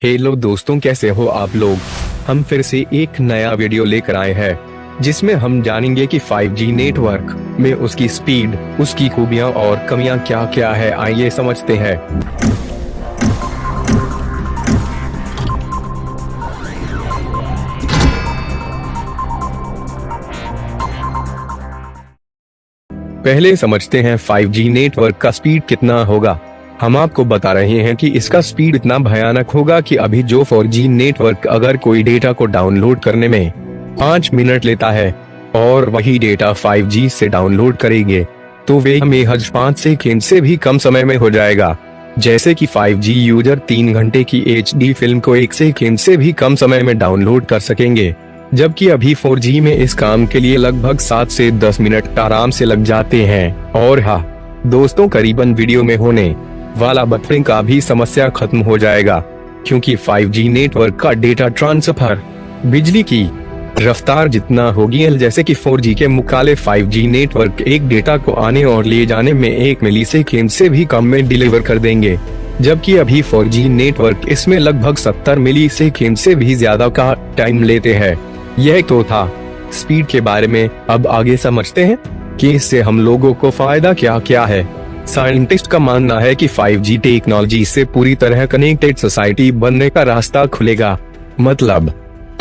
Hello दोस्तों, कैसे हो आप लोग। हम फिर से एक नया वीडियो लेकर आए हैं जिसमें हम जानेंगे कि 5G नेटवर्क में उसकी स्पीड, उसकी खूबियां और कमियां क्या क्या है। आइए समझते हैं। पहले समझते हैं 5G नेटवर्क का स्पीड कितना होगा। हम आपको बता रहे हैं कि इसका स्पीड इतना भयानक होगा कि अभी जो 4G नेटवर्क अगर कोई डेटा को डाउनलोड करने में 5 मिनट लेता है और वही डेटा 5G से डाउनलोड करेंगे तो वे महज 5 सेकंड से भी कम समय में हो जाएगा। जैसे कि 5G यूजर 3 घंटे की HD फिल्म को 1 सेकंड से भी कम समय में डाउनलोड कर सकेंगे, जबकि अभी 4G में इस काम के लिए लगभग 7 से 10 मिनट आराम से लग जाते हैं। और हाँ दोस्तों, करीबन वीडियो में होने वाला बफरिंग का भी समस्या खत्म हो जाएगा, क्योंकि 5G नेटवर्क का डेटा ट्रांसफर बिजली की रफ्तार जितना होगी, जैसे कि 4G के मुकाबले 5G नेटवर्क एक डेटा को आने और ले जाने में 1 मिलीसेकंड से भी कम में डिलीवर कर देंगे, जबकि अभी 4G नेटवर्क इसमें लगभग 70 मिलीसेकंड से भी ज्यादा का टाइम लेते हैं। यह तो था स्पीड के बारे में। अब आगे समझते हैं कि इससे हम लोगों को फायदा क्या क्या है। साइंटिस्ट का मानना है कि 5G टेक्नोलॉजी से पूरी तरह कनेक्टेड सोसाइटी बनने का रास्ता खुलेगा, मतलब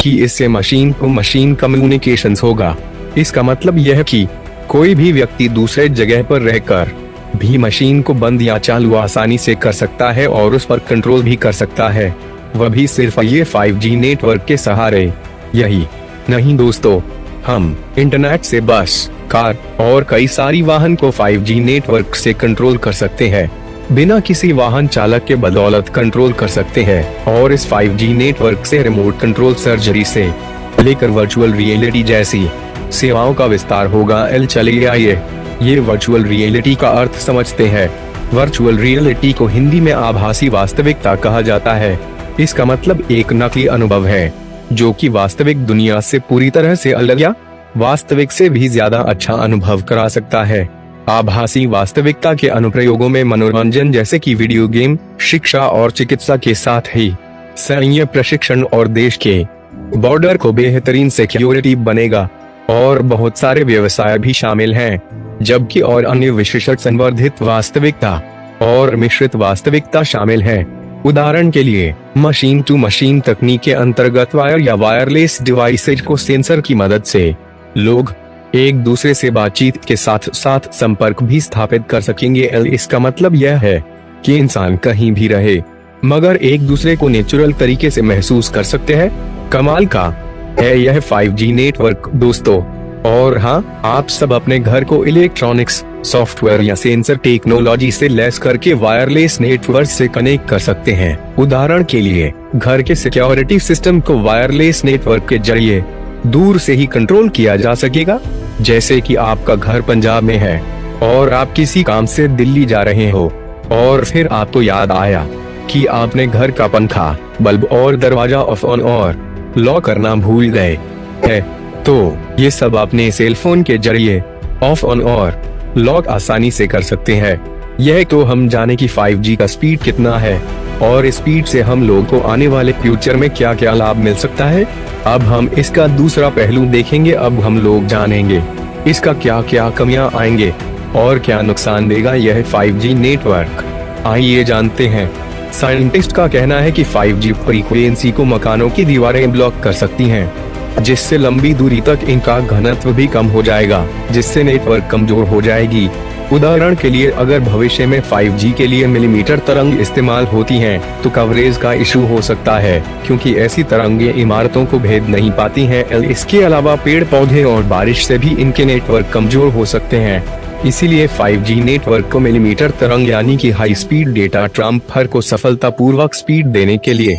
कि इससे मशीन टू मशीन कम्युनिकेशंस होगा। इसका मतलब यह है कि कोई भी व्यक्ति दूसरे जगह पर रहकर भी मशीन को बंद या चालू आसानी से कर सकता है और उस पर कंट्रोल भी कर सकता है, वह भी सिर्फ ये 5G नेटवर्क के सहारे। यही नहीं दोस्तों, हम इंटरनेट से बस, कार और कई सारी वाहन को 5G नेटवर्क से कंट्रोल कर सकते हैं। बिना किसी वाहन चालक के बदौलत कंट्रोल कर सकते हैं। और इस 5G नेटवर्क से रिमोट कंट्रोल सर्जरी से लेकर वर्चुअल रियलिटी जैसी सेवाओं का विस्तार होगा। चलिए आइए ये वर्चुअल रियलिटी का अर्थ समझते हैं। वर्चुअल रियलिटी को हिंदी में आभासी वास्तविकता कहा जाता है। इसका मतलब एक नकली अनुभव है जो कि वास्तविक दुनिया से पूरी तरह से अलग या वास्तविक से भी ज्यादा अच्छा अनुभव करा सकता है। आभासी वास्तविकता के अनुप्रयोगों में मनोरंजन जैसे कि वीडियो गेम, शिक्षा और चिकित्सा के साथ ही सैन्य प्रशिक्षण और देश के बॉर्डर को बेहतरीन सिक्योरिटी बनेगा और बहुत सारे व्यवसाय भी शामिल हैं, जबकि और अन्य विशेषज्ञ संवर्धित वास्तविकता और मिश्रित वास्तविकता शामिल है। उदाहरण के लिए मशीन टू मशीन तकनीक के अंतर्गत वायर या वायरलेस डिवाइसेज को सेंसर की मदद से लोग एक दूसरे से बातचीत के साथ साथ संपर्क भी स्थापित कर सकेंगे। इसका मतलब यह है कि इंसान कहीं भी रहे मगर एक दूसरे को नेचुरल तरीके से महसूस कर सकते हैं। कमाल का है यह 5G नेटवर्क दोस्तों। और हाँ, आप सब अपने घर को इलेक्ट्रॉनिक्स, सॉफ्टवेयर या सेंसर टेक्नोलॉजी से लैस करके वायरलेस नेटवर्क से कनेक्ट कर सकते हैं। उदाहरण के लिए घर के सिक्योरिटी सिस्टम को वायरलेस नेटवर्क के जरिए दूर से ही कंट्रोल किया जा सकेगा। जैसे कि आपका घर पंजाब में है और आप किसी काम से दिल्ली जा रहे हो और फिर आपको याद आया कि आपने घर का पंखा, बल्ब और दरवाजा ऑफ ऑन और लॉक करना भूल गए है, तो ये सब अपने सेल फोन के जरिए ऑफ ऑन और लॉक आसानी से कर सकते हैं। यह तो हम जाने कि 5G का स्पीड कितना है और स्पीड से हम लोगों को आने वाले फ्यूचर में क्या क्या लाभ मिल सकता है। अब हम इसका दूसरा पहलू देखेंगे। अब हम लोग जानेंगे इसका क्या क्या कमियां आएंगे और क्या नुकसान देगा यह 5G नेटवर्क। आइए जानते हैं। साइंटिस्ट का कहना है कि 5G फ्रीक्वेंसी को मकानों की दीवारें ब्लॉक कर सकती हैं, जिससे लंबी दूरी तक इनका घनत्व भी कम हो जाएगा, जिससे नेटवर्क कमजोर हो जाएगी। उदाहरण के लिए अगर भविष्य में 5G के लिए मिलीमीटर तरंग इस्तेमाल होती हैं, तो कवरेज का इशू हो सकता है, क्योंकि ऐसी तरंगें इमारतों को भेद नहीं पाती हैं। इसके अलावा पेड़ पौधे और बारिश से भी इनके नेटवर्क कमजोर हो सकते हैं। इसीलिए 5G नेटवर्क को मिलीमीटर तरंग यानी कि हाई स्पीड डेटा ट्रांसफर को सफलतापूर्वक स्पीड देने के लिए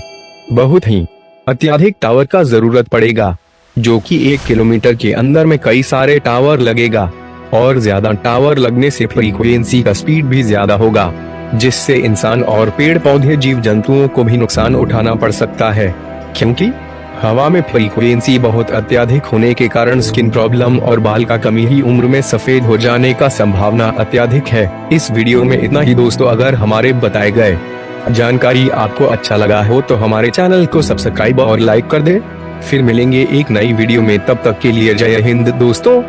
बहुत ही अत्यधिक टावर का जरूरत पड़ेगा, जो कि 1 किलोमीटर के अंदर में कई सारे टावर लगेगा। और ज्यादा टावर लगने से फ्रीक्वेंसी का स्पीड भी ज्यादा होगा, जिससे इंसान और पेड़ पौधे जीव जंतुओं को भी नुकसान उठाना पड़ सकता है, क्योंकि हवा में फ्रीक्वेंसी बहुत अत्यधिक होने के कारण स्किन प्रॉब्लम और बाल का कमी ही उम्र में सफेद हो जाने का संभावना अत्यधिक है। इस वीडियो में इतना ही दोस्तों। अगर हमारे बताए गए जानकारी आपको अच्छा लगा हो तो हमारे चैनल को सब्सक्राइब और लाइक कर दे। फिर मिलेंगे एक नई वीडियो में, तब तक के लिए जय हिंद दोस्तों।